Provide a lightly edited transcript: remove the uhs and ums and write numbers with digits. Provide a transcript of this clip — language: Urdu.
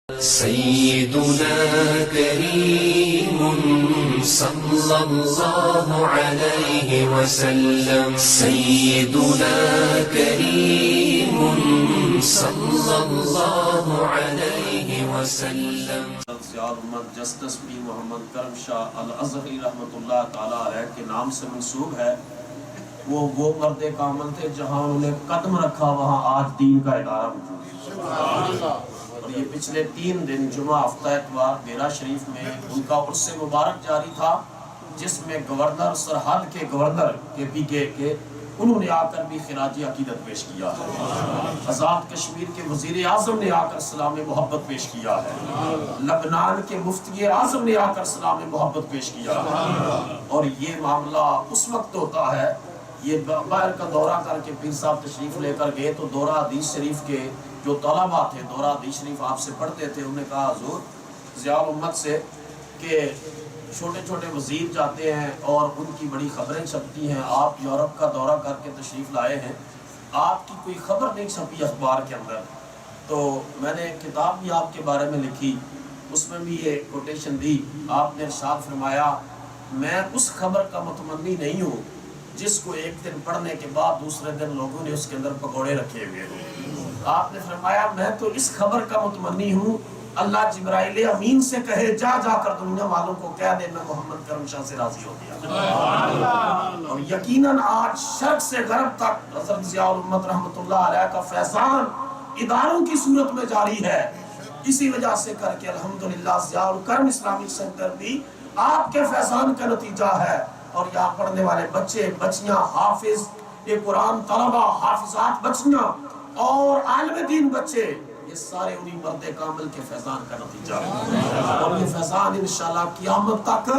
سيدنا كريم صلى الله عليه وسلم سيدنا كريم صلى الله عليه وسلم جسٹس پیر محمد کرم شاہ الازہری رحمۃ اللہ تعالیٰ علیہ کے نام سے منسوب ہے۔ وہ مرد کامل تھے جہاں انہوں نے قدم رکھا وہاں آج دین کا ادارہ موجود ہے۔ اور یہ پچھلے 3 دن جمعہ ہفتہ اتوار ڈیرہ شریف میں ان کا عرس مبارک جاری تھا، جس میں گورنر سرحد کے گورنر کے PK کے انہوں نے آ کر بھی خراج عقیدت پیش کیا ہے۔ آزاد کشمیر کے وزیر اعظم نے آ کر سلام محبت پیش کیا ہے۔ لبنان کے مفتی اعظم نے آ کر سلام محبت پیش کیا ہے۔ اور یہ معاملہ اس وقت ہوتا ہے، یہ باہر کا دورہ کر کے پیر صاحب تشریف لے کر گئے تو دورہ حدیث شریف کے جو طلباء تھے، دورہ حدیث شریف آپ سے پڑھتے تھے، انہوں نے کہا حضور ضیاء الامت سے کہ چھوٹے چھوٹے وزیر جاتے ہیں اور ان کی بڑی خبریں چھپتی ہیں، آپ یورپ کا دورہ کر کے تشریف لائے ہیں، آپ کی کوئی خبر نہیں چھپی اخبار کے اندر۔ تو میں نے کتاب بھی آپ کے بارے میں لکھی، اس میں بھی یہ کوٹیشن دی۔ آپ نے ارشاد فرمایا میں اس خبر کا متمنی نہیں ہوں جس کو ایک دن پڑھنے کے بعد دوسرے دن لوگوں نے اس کے اندر پکوڑے رکھے ہوئے ہوں۔ آپ نے فرمایا میں تو اس خبر کا متمنی ہوں اللہ جبرائیل امین سے کہے جا کر دنیا والوں کو کہہ دے میں محمد کرم شاہ سے راضی ہو گیا۔ اور یقیناً آج شرق سے غرب تک حضرت ضیاء الامت رحمۃ اللہ علیہ کا فیضان اداروں کی صورت میں جاری ہے۔ اسی وجہ سے کر کے الحمدللہ ضیاء الکرم اسلامک سینٹر بھی آپ کے فیضان کا نتیجہ ہے۔ اور یہاں پڑھنے والے بچے بچیاں، حافظ قرآن طلبہ، حافظات بچیاں اور عالم دین بچے، یہ سارے انہی مرد کامل کے فیضان کا نتیجہ ہے۔ اور یہ فیضان انشاءاللہ قیامت تک